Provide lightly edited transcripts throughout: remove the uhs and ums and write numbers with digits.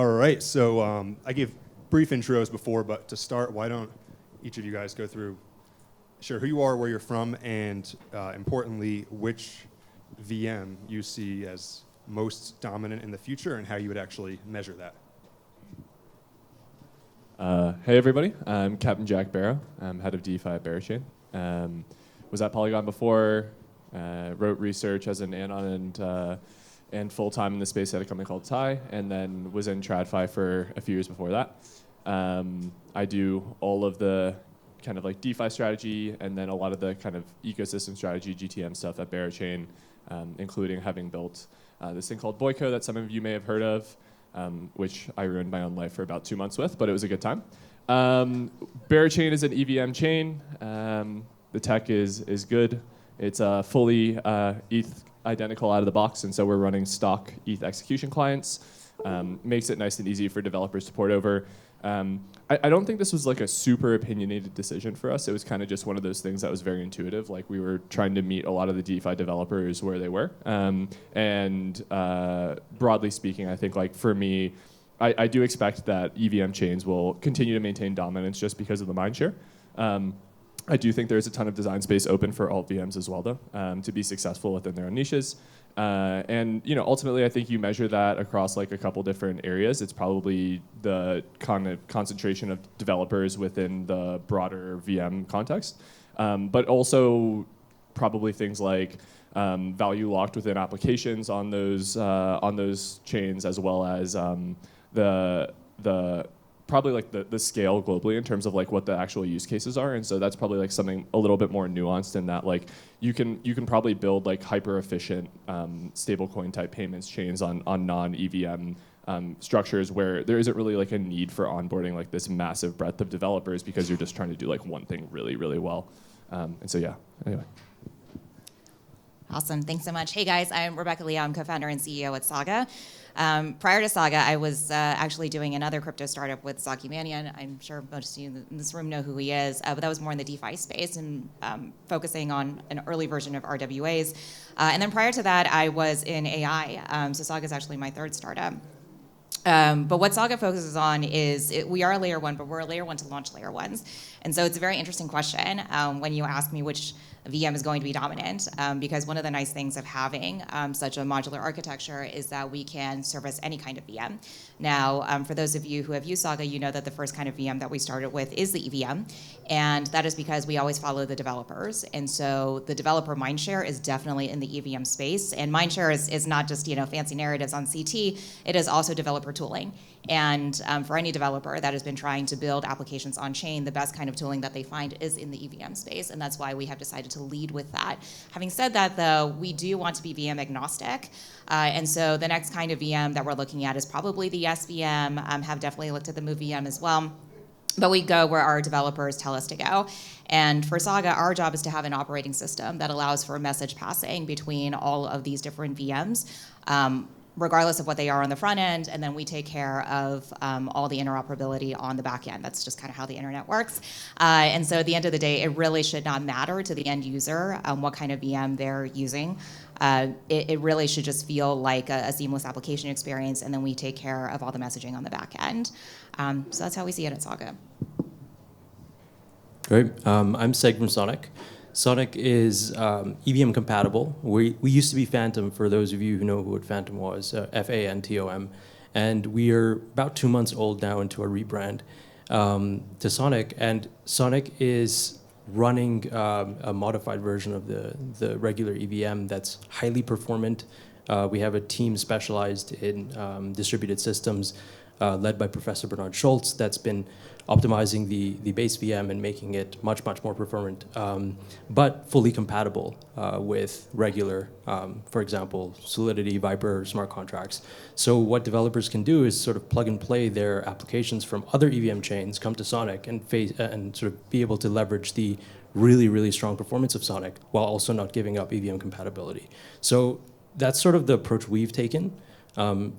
All right, so I gave brief intros before, but to start, why don't each of you guys go through, share who you are, where you're from, and importantly, which VM you see as most dominant in the future and how you would actually measure that. Hey everybody, I'm Captain Jack Barrow. I'm head of DeFi at Berachain. Was at Polygon before, wrote research as an anon and full-time in the space at a company called TIE, and then was in TradFi for a few years before that. I do all of the kind of like DeFi strategy and then a lot of the kind of ecosystem strategy, GTM stuff at Berachain, including having built this thing called Boyko that some of you may have heard of, which I ruined my own life for about 2 months with, but it was a good time. Berachain is an EVM chain. The tech is good. It's fully ETH identical out of the box, and so we're running stock ETH execution clients. Makes it nice and easy for developers to port over. I don't think this was like a super opinionated decision for us. It was kind of just one of those things that was very intuitive. Like we were trying to meet a lot of the DeFi developers where they were. Broadly speaking, I think like for me, I do expect that EVM chains will continue to maintain dominance just because of the mindshare. I do think there's a ton of design space open for AltVMs as well, though, to be successful within their own niches. And ultimately, I think you measure that across like a couple different areas. It's probably the kind of concentration of developers within the broader VM context, but also probably things like value locked within applications on those chains, as well as the probably like the scale globally in terms of like what the actual use cases are. And so that's probably like something a little bit more nuanced in that like you can probably build like hyper efficient stablecoin type payments chains on non-EVM structures where there isn't really like a need for onboarding like this massive breadth of developers because you're just trying to do like one thing really, really well. And so yeah, anyway. Awesome, thanks so much. Hey guys, I'm Rebecca Lee. I'm co-founder and CEO at Saga. Prior to Saga, I was actually doing another crypto startup with Zaki Manian. I'm sure most of you in this room know who he is, but that was more in the DeFi space and focusing on an early version of RWAs. And then prior to that, I was in AI. So Saga is actually my third startup. But what Saga focuses on is, we are a layer one, but we're a layer one to launch layer ones. And so it's a very interesting question when you ask me which VM is going to be dominant, because one of the nice things of having such a modular architecture is that we can service any kind of VM. Now, for those of you who have used Saga, you know that the first kind of VM that we started with is the EVM, and that is because we always follow the developers. And so the developer mindshare is definitely in the EVM space, and mindshare is not just fancy narratives on CT, it is also developer tooling. And for any developer that has been trying to build applications on chain, the best kind of tooling that they find is in the EVM space, and that's why we have decided to lead with that. Having said that, though, we do want to be VM agnostic, and so the next kind of VM that we're looking at is probably the SVM. Have definitely looked at the MoveVM as well, but we go where our developers tell us to go. And for Saga, our job is to have an operating system that allows for message passing between all of these different VMs. Regardless of what they are on the front end, and then we take care of all the interoperability on the back end. That's just kind of how the internet works. And so at the end of the day, it really should not matter to the end user what kind of VM they're using. It really should just feel like a seamless application experience, and then we take care of all the messaging on the back end. So that's how we see it at Saga. Great. I'm Seg from Sonic. Sonic is EVM compatible. We used to be Phantom, for those of you who know who what Phantom was, FANTOM. And we are about 2 months old now into our rebrand to Sonic. And Sonic is running a modified version of the regular EVM that's highly performant. We have a team specialized in distributed systems led by Professor Bernard Schultz that's been optimizing the base VM and making it much, much more performant, but fully compatible with regular, for example, Solidity, Viper, smart contracts. So what developers can do is sort of plug and play their applications from other EVM chains, come to Sonic, and sort of be able to leverage the really, really strong performance of Sonic while also not giving up EVM compatibility. So that's sort of the approach we've taken.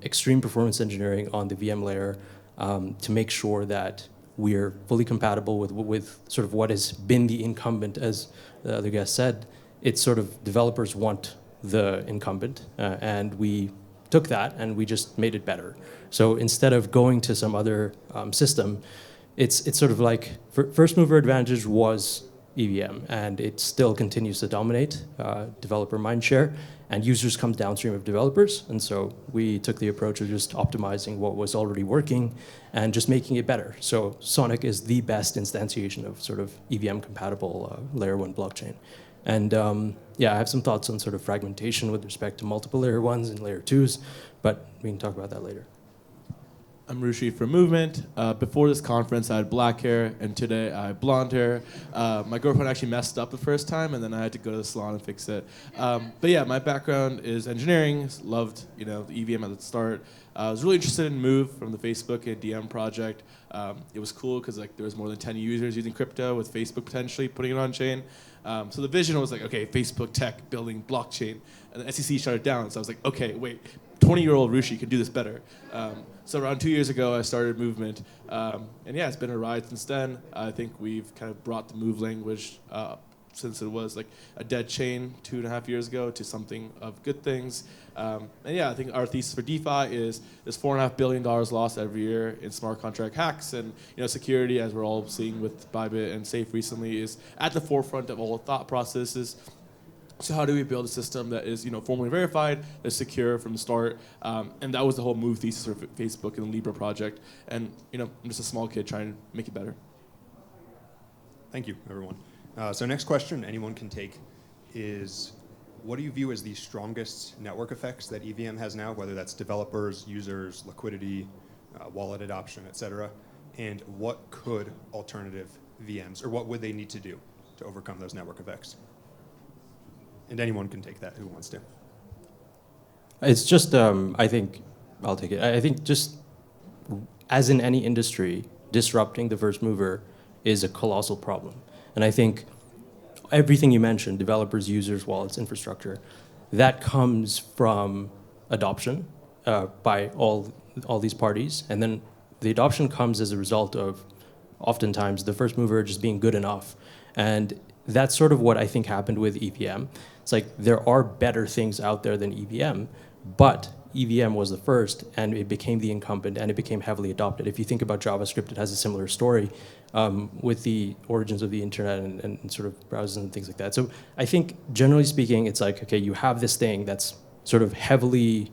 Extreme performance engineering on the VM layer to make sure that we're fully compatible with sort of what has been the incumbent, as the other guest said. It's sort of developers want the incumbent, and we took that and we just made it better. So instead of going to some other system, it's sort of like first mover advantage was EVM, and it still continues to dominate developer mindshare, and users come downstream of developers. And so we took the approach of just optimizing what was already working and just making it better. So Sonic is the best instantiation of sort of EVM compatible layer 1 blockchain. And yeah, I have some thoughts on sort of fragmentation with respect to multiple layer 1s and layer 2s, but we can talk about that later. I'm Rushi from Movement. Before this conference, I had black hair, and today I have blonde hair. My girlfriend actually messed up the first time, and then I had to go to the salon and fix it. But yeah, my background is engineering. Loved, the EVM at the start. I was really interested in Move from the Facebook and DM project. It was cool because there was more than 10 users using crypto, with Facebook potentially putting it on chain. So the vision was okay, Facebook tech building blockchain, and the SEC shut it down. So I was like, okay, wait, 20-year-old Rushi can do this better. So around 2 years ago, I started Movement, and yeah, it's been a ride since then. I think we've kind of brought the Move language since it was a dead chain 2.5 years ago to something of good things. And yeah, I think our thesis for DeFi is there's $4.5 billion lost every year in smart contract hacks, and security, as we're all seeing with Bybit and Safe recently, is at the forefront of all thought processes. So how do we build a system that is, formally verified, that's secure from the start? And that was the whole Move thesis for Facebook and the Libra project. And I'm just a small kid trying to make it better. Thank you, everyone. So next question anyone can take is, what do you view as the strongest network effects that EVM has now, whether that's developers, users, liquidity, wallet adoption, et cetera? And what could alternative VMs, or what would they need to do to overcome those network effects? And anyone can take that who wants to. It's just, I think, I'll take it. I think just as in any industry, disrupting the first mover is a colossal problem. And I think everything you mentioned, developers, users, wallets, infrastructure, that comes from adoption by all these parties. And then the adoption comes as a result of oftentimes the first mover just being good enough. And that's sort of what I think happened with EVM. It's there are better things out there than EVM, but EVM was the first, and it became the incumbent, and it became heavily adopted. If you think about JavaScript, it has a similar story with the origins of the internet and sort of browsers and things like that. So I think, generally speaking, it's okay, you have this thing that's sort of heavily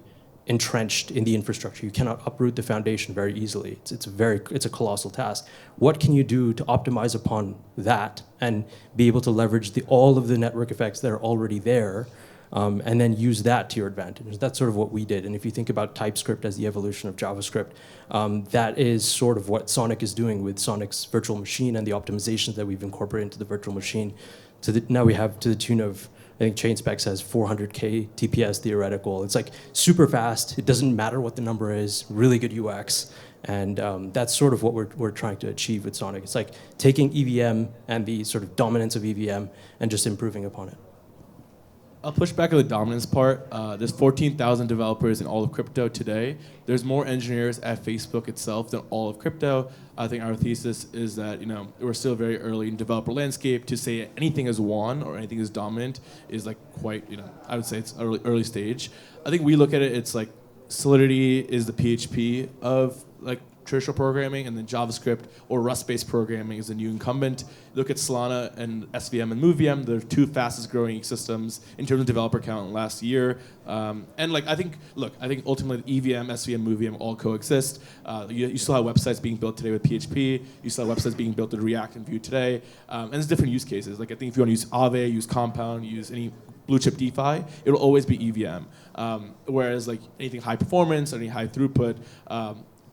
entrenched in the infrastructure. You cannot uproot the foundation very easily. It's a colossal task. What can you do to optimize upon that and be able to leverage all of the network effects that are already there, and then use that to your advantage? That's sort of what we did. And if you think about TypeScript as the evolution of JavaScript, that is sort of what Sonic is doing with Sonic's virtual machine and the optimizations that we've incorporated into the virtual machine. Now we have to the tune of, I think ChainSpecs has 400K TPS theoretical. It's super fast. It doesn't matter what the number is, really good UX. And that's sort of what we're trying to achieve with Sonic. It's taking EVM and the sort of dominance of EVM and just improving upon it. I'll push back on the dominance part. There's 14,000 developers in all of crypto today. There's more engineers at Facebook itself than all of crypto. I think our thesis is that we're still very early in developer landscape. To say anything is one or anything is dominant is quite, I would say it's early stage. I think we look at it, it's Solidity is the PHP of traditional programming, and then JavaScript or Rust-based programming is a new incumbent. Look at Solana and SVM and MoveVM, they're two fastest growing systems in terms of developer count last year. And I think ultimately EVM, SVM, MoveVM all coexist. You still have websites being built today with PHP. You still have websites being built with React and Vue today. And there's different use cases. I think if you want to use Aave, use Compound, use any blue chip DeFi, it'll always be EVM. Whereas anything high performance, any high throughput,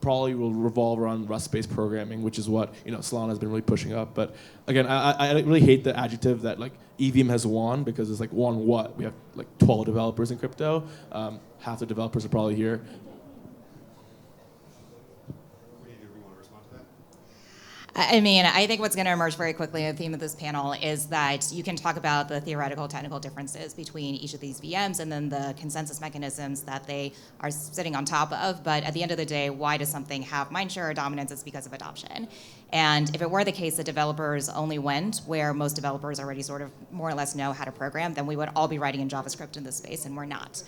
probably will revolve around Rust-based programming, which is what Solana has been really pushing up. But again, I really hate the adjective that EVM has won, because it's won what? We have 12 developers in crypto. Half the developers are probably here. I mean, I think what's going to emerge very quickly, the theme of this panel, is that you can talk about the theoretical technical differences between each of these VMs and then the consensus mechanisms that they are sitting on top of. But at the end of the day, why does something have mindshare or dominance? It's because of adoption. And if it were the case that developers only went where most developers already sort of more or less know how to program, then we would all be writing in JavaScript in this space, and we're not.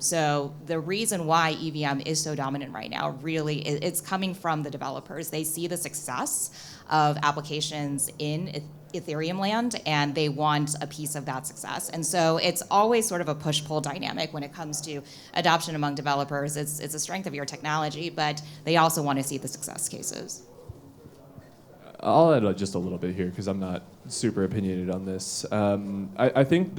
So the reason why EVM is so dominant right now, really, it's coming from the developers. They see the success of applications in Ethereum land, and they want a piece of that success. And so it's always sort of a push-pull dynamic when it comes to adoption among developers. It's a strength of your technology, but they also want to see the success cases. I'll add just a little bit here because I'm not super opinionated on this. I think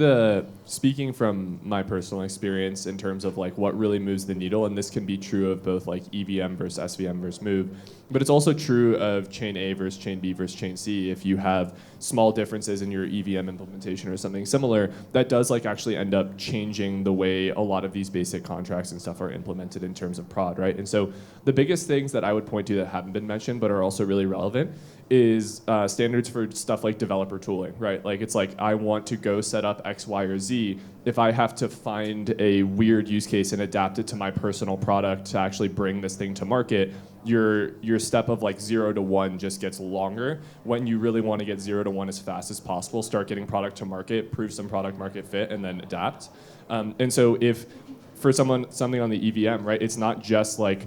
speaking from my personal experience in terms of like what really moves the needle, and this can be true of both like EVM versus SVM versus Move, but it's also true of chain A versus chain B versus chain C. If you have small differences in your EVM implementation or something similar, that does like actually end up changing the way a lot of these basic contracts and stuff are implemented in terms of prod, right? And so the biggest things that I would point to that haven't been mentioned but are also really relevant is standards for stuff like developer tooling, right? Like it's like I want to go set up X, Y, or Z. If I have to find a weird use case and adapt it to my personal product to actually bring this thing to market, your step of like 0 to 1 just gets longer. When you really want to get 0 to 1 as fast as possible, start getting product to market, prove some product market fit, and then adapt. And so if for something on the EVM, right, it's not just like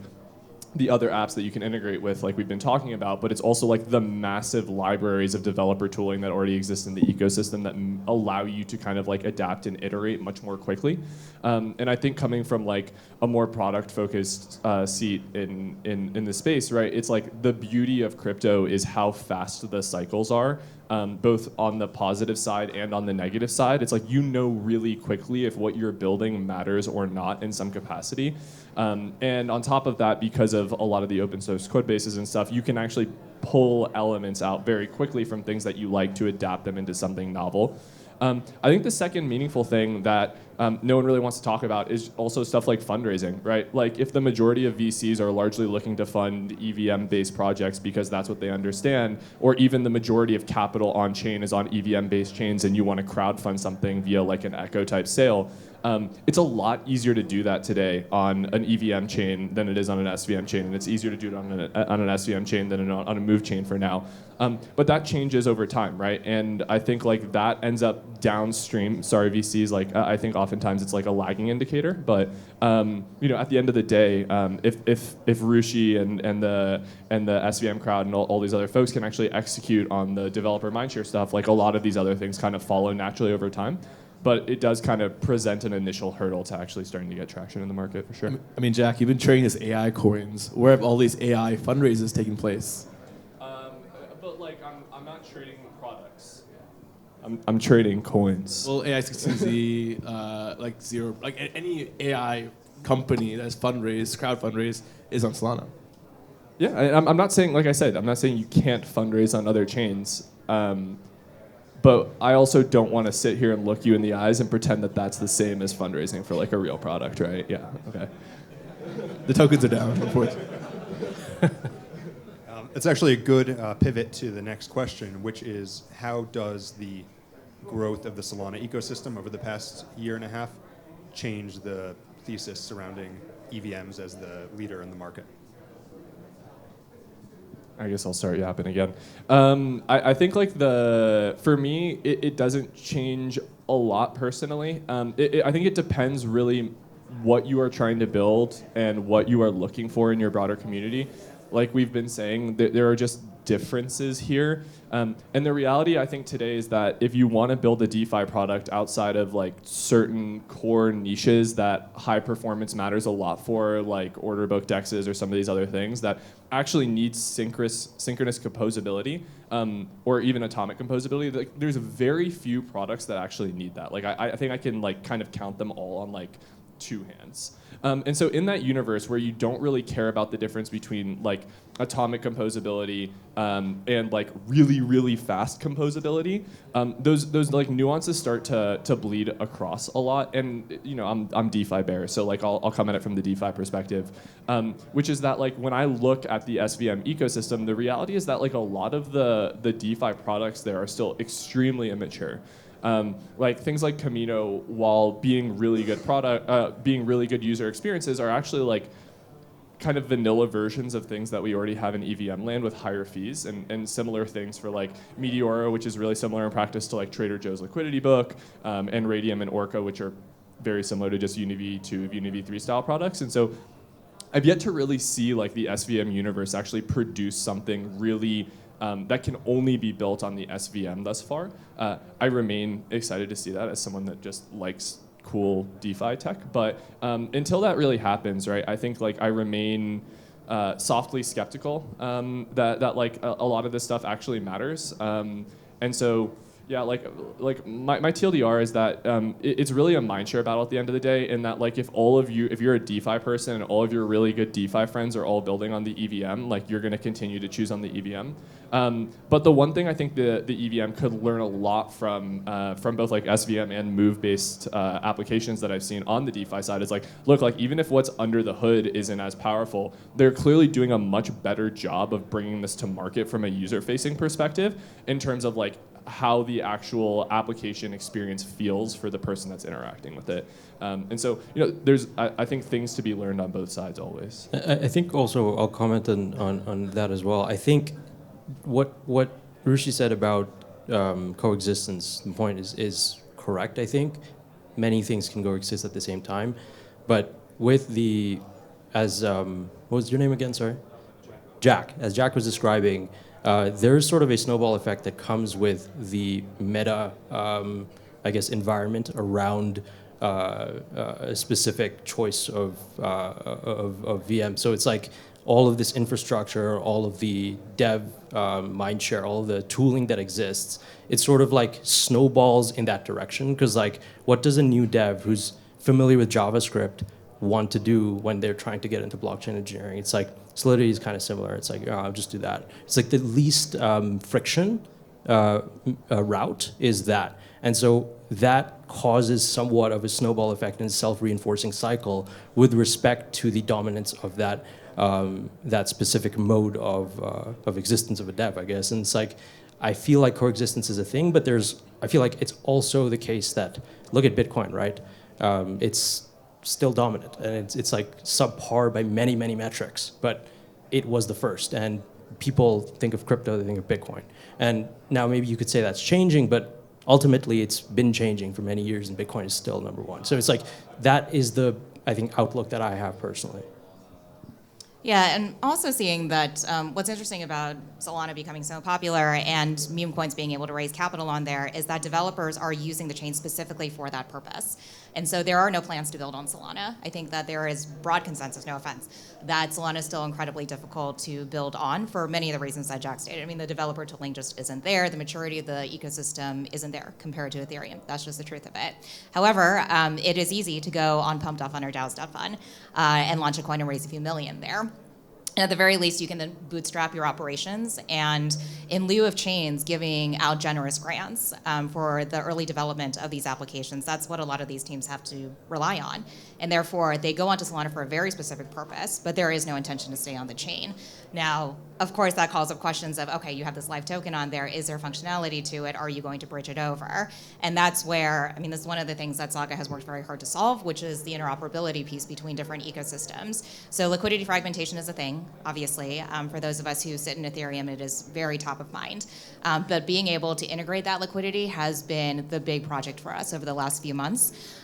the other apps that you can integrate with, like we've been talking about, but it's also like the massive libraries of developer tooling that already exist in the ecosystem that allow you to kind of like adapt and iterate much more quickly. And I think coming from like a more product-focused seat in the space, right? It's like the beauty of crypto is how fast the cycles are, both on the positive side and on the negative side. It's like you know really quickly if what you're building matters or not in some capacity. And on top of that, because of a lot of the open source code bases and stuff, you can actually pull elements out very quickly from things that you like to adapt them into something novel. I think the second meaningful thing that no one really wants to talk about is also stuff like fundraising, right? Like if the majority of VCs are largely looking to fund EVM-based projects because that's what they understand, or even the majority of capital on chain is on EVM-based chains and you want to crowdfund something via like an Echo type sale, it's a lot easier to do that today on an EVM chain than it is on an SVM chain, and it's easier to do it on an SVM chain than on a Move chain for now. But that changes over time, right? And I think like that ends up downstream. Sorry, VCs. Like I think oftentimes it's like a lagging indicator, but you know, at the end of the day, if Rushi and the SVM crowd and all these other folks can actually execute on the developer mindshare stuff, like a lot of these other things kind of follow naturally over time. But it does kind of present an initial hurdle to actually starting to get traction in the market, for sure. I mean, Jack, you've been trading this AI coins. Where have all these AI fundraisers taking place? But like, I'm not trading products. I'm trading coins. Well, AI16Z, like Zero, like any AI company that's fundraised, crowd fundraised, is on Solana. Yeah, I'm not saying, like I said, I'm not saying you can't fundraise on other chains. But I also don't want to sit here and look you in the eyes and pretend that that's the same as fundraising for like a real product, right? Yeah, okay. The tokens are down, unfortunately. It's actually a good pivot to the next question, which is how does the growth of the Solana ecosystem over the past year and a half change the thesis surrounding EVMs as the leader in the market? I guess I'll start yapping again. I think like for me, it doesn't change a lot personally. I think it depends really what you are trying to build and what you are looking for in your broader community. Like we've been saying, there are just differences here. And the reality I think today is that if you want to build a DeFi product outside of like certain core niches that high performance matters a lot for, like order book dexes or some of these other things that actually need synchronous composability, or even atomic composability, like, there's very few products that actually need that. Like I think I can like kind of count them all on like two hands. And so in that universe where you don't really care about the difference between like atomic composability and like really, really fast composability, those like nuances start to bleed across a lot. And you know, I'm DeFi bear, so like I'll come at it from the DeFi perspective, which is that like when I look at the SVM ecosystem, the reality is that like a lot of the DeFi products there are still extremely immature. Like things like Camino, while being really good being really good user experiences, are actually like kind of vanilla versions of things that we already have in EVM land with higher fees, and similar things for like Meteora, which is really similar in practice to like Trader Joe's liquidity book, and Radium and Orca, which are very similar to just UniV2, UniV3 style products. And so I've yet to really see like the SVM universe actually produce something really that can only be built on the SVM thus far. I remain excited to see that as someone that just likes cool DeFi tech, but until that really happens, right? I think like I remain softly skeptical that like a lot of this stuff actually matters, and so. Yeah, like my TLDR is that it's really a mindshare battle at the end of the day, in that like if you're a DeFi person and all of your really good DeFi friends are all building on the EVM, like you're going to continue to choose on the EVM. But the one thing I think the EVM could learn a lot from both like SVM and move-based applications that I've seen on the DeFi side is like, look, like even if what's under the hood isn't as powerful, they're clearly doing a much better job of bringing this to market from a user-facing perspective in terms of like how the actual application experience feels for the person that's interacting with it. And so, you know, there's, I think, things to be learned on both sides always. I think also, I'll comment on that as well. I think what Rushi said about coexistence, the point is correct, I think. Many things can coexist at the same time. But with the, what was your name again, sorry? Jack. As Jack was describing, there's sort of a snowball effect that comes with the meta, I guess, environment around a specific choice of VM. So it's like all of this infrastructure, all of the dev mindshare, all of the tooling that exists, it sort of like snowballs in that direction. Because like, what does a new dev who's familiar with JavaScript want to do when they're trying to get into blockchain engineering? It's like, Solidity is kind of similar. It's like, oh, I'll just do that. It's like the least friction route is that. And so that causes somewhat of a snowball effect and self-reinforcing cycle with respect to the dominance of that that specific mode of existence of a dev, I guess. And it's like, I feel like coexistence is a thing, but I feel like it's also the case that, look at Bitcoin, right? It's still dominant, and it's like subpar by many metrics, but it was the first, and people think of crypto, they think of Bitcoin, and now maybe you could say that's changing, but ultimately it's been changing for many years, and Bitcoin is still number one. So it's like, that is the, I think, outlook that I have personally. Yeah, and also seeing that what's interesting about Solana becoming so popular and meme coins being able to raise capital on there is that developers are using the chain specifically for that purpose. And so there are no plans to build on Solana. I think that there is broad consensus, no offense, that Solana is still incredibly difficult to build on for many of the reasons that Jack stated. I mean, the developer tooling just isn't there. The maturity of the ecosystem isn't there compared to Ethereum. That's just the truth of it. However, it is easy to go on Pumped Off on our DAOs.fun and launch a coin and raise a few million there. And at the very least, you can then bootstrap your operations, and in lieu of chains giving out generous grants for the early development of these applications, that's what a lot of these teams have to rely on. And therefore, they go onto Solana for a very specific purpose, but there is no intention to stay on the chain. Now, of course, that calls up questions of, okay, you have this live token on there. Is there functionality to it? Are you going to bridge it over? And that's where, I mean, this is one of the things that Saga has worked very hard to solve, which is the interoperability piece between different ecosystems. So liquidity fragmentation is a thing, obviously. For those of us who sit in Ethereum, it is very top of mind. But being able to integrate that liquidity has been the big project for us over the last few months.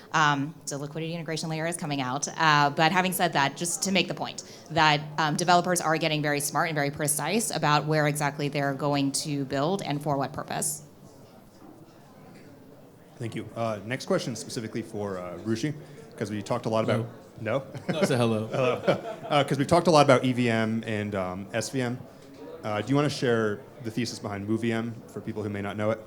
So liquidity integration layer is coming out. But having said that, just to make the point that developers are getting very smart and very precise about where exactly they're going to build and for what purpose. Thank you. Next question specifically for Rushi, because we talked a lot about... No? No, say hello. Because we've talked a lot about EVM and SVM. Do you want to share the thesis behind MoveVM for people who may not know it?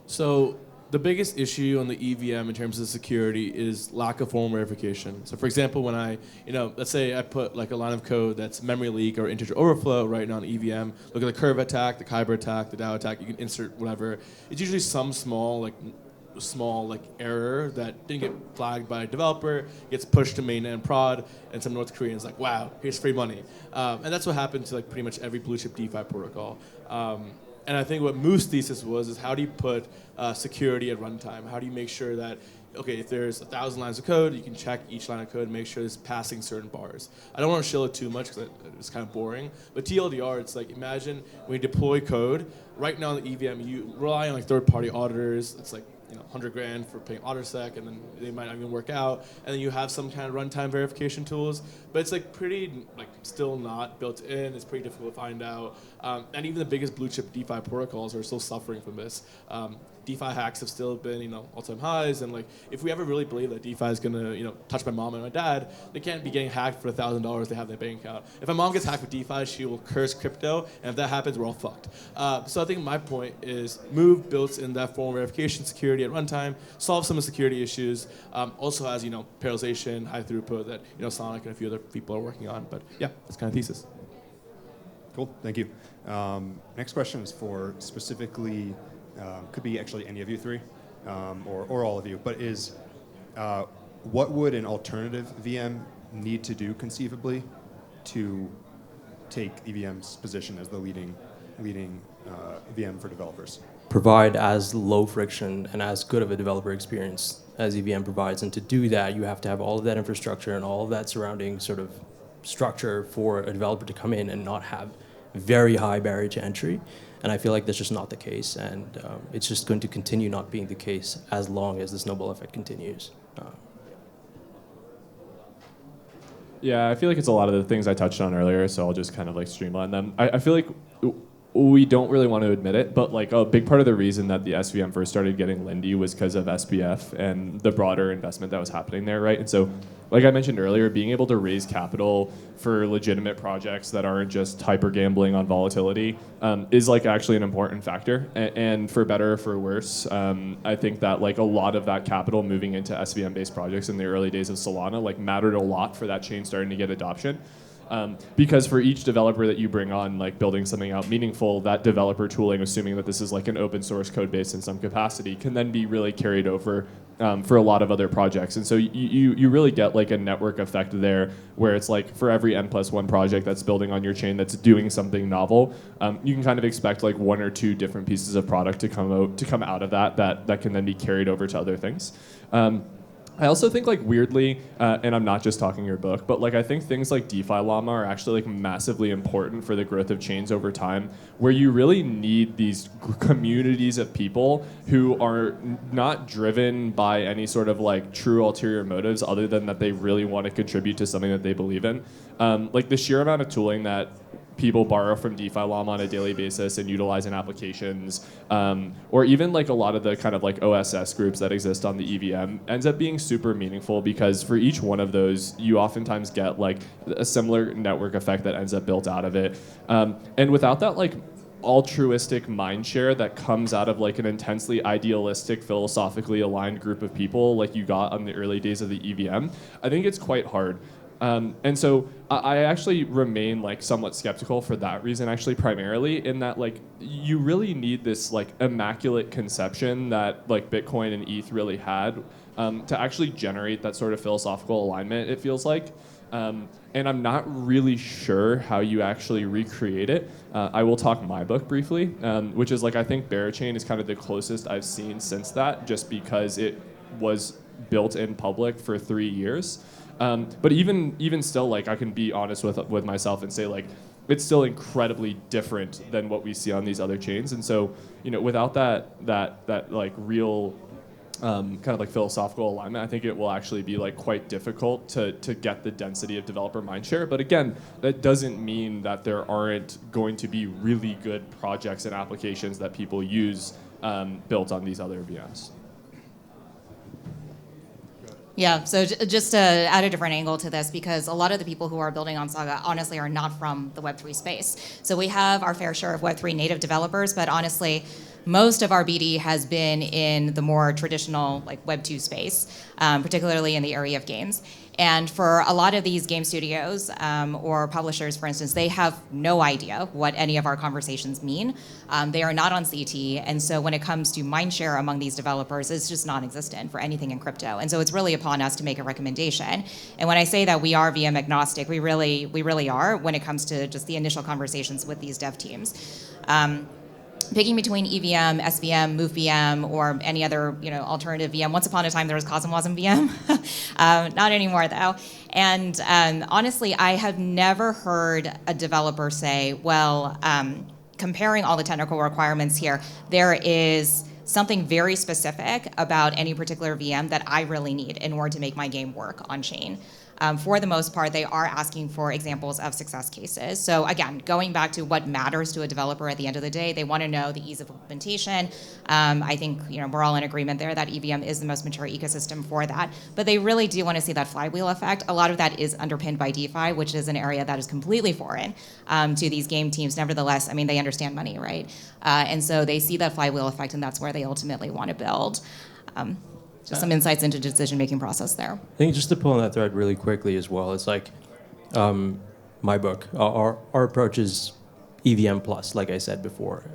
So the biggest issue on the EVM in terms of security is lack of formal verification. So for example, when let's say I put like a line of code that's memory leak or integer overflow right now on EVM, look at the curve attack, the Kyber attack, the DAO attack, you can insert whatever. It's usually some small error that didn't get flagged by a developer, gets pushed to mainnet prod, and some North Korean's like, wow, here's free money. And that's what happened to like pretty much every blue chip DeFi protocol. And I think what Moo's thesis is how do you put security at runtime? How do you make sure that, okay, if there's 1,000 lines of code, you can check each line of code and make sure it's passing certain bars. I don't want to shill it too much because it's kind of boring. But TLDR, it's like, imagine when you deploy code, right now in the EVM, you rely on like third-party auditors. It's like, $100,000 for paying AutoSec, and then they might not even work out. And then you have some kind of runtime verification tools, but it's like pretty still not built in. It's pretty difficult to find out. And even the biggest blue chip DeFi protocols are still suffering from this. DeFi hacks have still been, all-time highs, and like if we ever really believe that DeFi is gonna, touch my mom and my dad, they can't be getting hacked for $1,000 they have in their bank account. If my mom gets hacked with DeFi, she will curse crypto, and if that happens, we're all fucked. So I think my point is Move builds in that formal verification security at runtime, solves some of the security issues, also has parallelization, high throughput that Sonic and a few other people are working on. But yeah, that's kind of thesis. Cool, thank you. Next question is for specifically, could be actually any of you three, or all of you, but is what would an alternative VM need to do conceivably to take EVM's position as the leading VM for developers? Provide as low friction and as good of a developer experience as EVM provides. And to do that, you have to have all of that infrastructure and all of that surrounding sort of structure for a developer to come in and not have very high barrier to entry. And I feel like that's just not the case. And it's just going to continue not being the case as long as the snowball effect continues. Yeah, I feel like it's a lot of the things I touched on earlier, so I'll just kind of like streamline them. I feel like we don't really want to admit it, but like a big part of the reason that the SVM first started getting lindy was because of SPF and the broader investment that was happening there, right? And so, like I mentioned earlier, being able to raise capital for legitimate projects that aren't just hyper gambling on volatility is like actually an important factor. And for better or for worse, I think that like a lot of that capital moving into SVM-based projects in the early days of Solana like mattered a lot for that chain starting to get adoption. Because for each developer that you bring on, like building something out meaningful, that developer tooling, assuming that this is like an open source code base in some capacity, can then be really carried over for a lot of other projects. And so you really get like a network effect there where it's like for every N+1 project that's building on your chain that's doing something novel, you can kind of expect like one or two different pieces of product to come out of that can then be carried over to other things. I also think like weirdly, and I'm not just talking your book, but like I think things like DeFi Llama are actually like massively important for the growth of chains over time, where you really need these communities of people who are not driven by any sort of like true ulterior motives other than that they really want to contribute to something that they believe in. Like the sheer amount of tooling that people borrow from DeFi Llama on a daily basis and utilize in applications, or even like a lot of the kind of like OSS groups that exist on the EVM ends up being super meaningful because for each one of those, you oftentimes get like a similar network effect that ends up built out of it. And without that like altruistic mindshare that comes out of like an intensely idealistic, philosophically aligned group of people like you got on the early days of the EVM, I think it's quite hard. And so I actually remain like somewhat skeptical for that reason, actually primarily in that like you really need this like immaculate conception that like Bitcoin and ETH really had to actually generate that sort of philosophical alignment, it feels like. And I'm not really sure how you actually recreate it. I will talk my book briefly, which is like I think Berachain is kind of the closest I've seen since that, just because it was built in public for 3 years. But even still, like I can be honest with myself and say like it's still incredibly different than what we see on these other chains. And so without that like real kind of like philosophical alignment, I think it will actually be like quite difficult to get the density of developer mindshare. But again, that doesn't mean that there aren't going to be really good projects and applications that people use built on these other VMs. Yeah, so just to add a different angle to this, because a lot of the people who are building on Saga honestly are not from the Web3 space. So we have our fair share of Web3 native developers, but honestly, most of our BD has been in the more traditional like Web 2 space, particularly in the area of games. And for a lot of these game studios or publishers, for instance, they have no idea what any of our conversations mean. They are not on CT, and so when it comes to mindshare among these developers, it's just non-existent for anything in crypto. And so it's really upon us to make a recommendation. And when I say that we are VM agnostic, we really are when it comes to just the initial conversations with these dev teams. Picking between EVM, SVM, MoveVM, or any other alternative VM. Once upon a time, there was CosmWasm VM. Not anymore, though. And honestly, I have never heard a developer say, well, comparing all the technical requirements here, there is something very specific about any particular VM that I really need in order to make my game work on chain. For the most part, they are asking for examples of success cases. So again, going back to what matters to a developer at the end of the day, they want to know the ease of implementation. I think we're all in agreement there that EVM is the most mature ecosystem for that. But they really do want to see that flywheel effect. A lot of that is underpinned by DeFi, which is an area that is completely foreign to these game teams. Nevertheless, I mean, they understand money, right? And so they see that flywheel effect, and that's where they ultimately want to build. Just some insights into decision-making process there. I think just to pull on that thread really quickly as well, it's like my book, our approach is EVM plus, like I said before.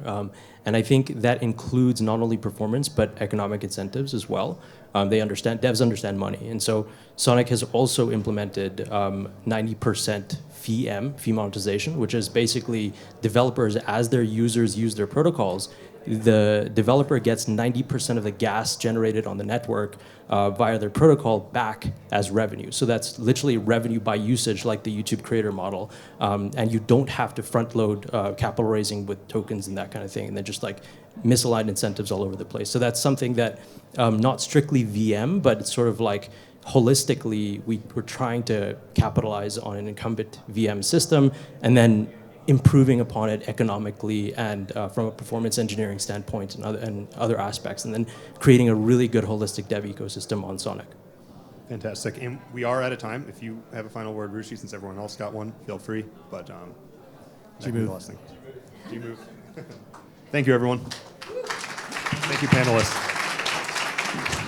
And I think that includes not only performance, but economic incentives as well. Devs understand money. And so Sonic has also implemented 90% fee monetization, which is basically developers, as their users use their protocols, the developer gets 90% of the gas generated on the network via their protocol back as revenue. So that's literally revenue by usage, like the YouTube creator model. And you don't have to front load capital raising with tokens and that kind of thing. And they're just like misaligned incentives all over the place. So that's something that not strictly VM, but it's sort of like holistically, we're trying to capitalize on an incumbent VM system and then improving upon it economically and from a performance engineering standpoint and other aspects, and then creating a really good holistic dev ecosystem on Sonic. Fantastic. And we are out of time. If you have a final word, Rushi, since everyone else got one, feel free. But that could be the last thing. G-move. Thank you, everyone. Thank you, panelists.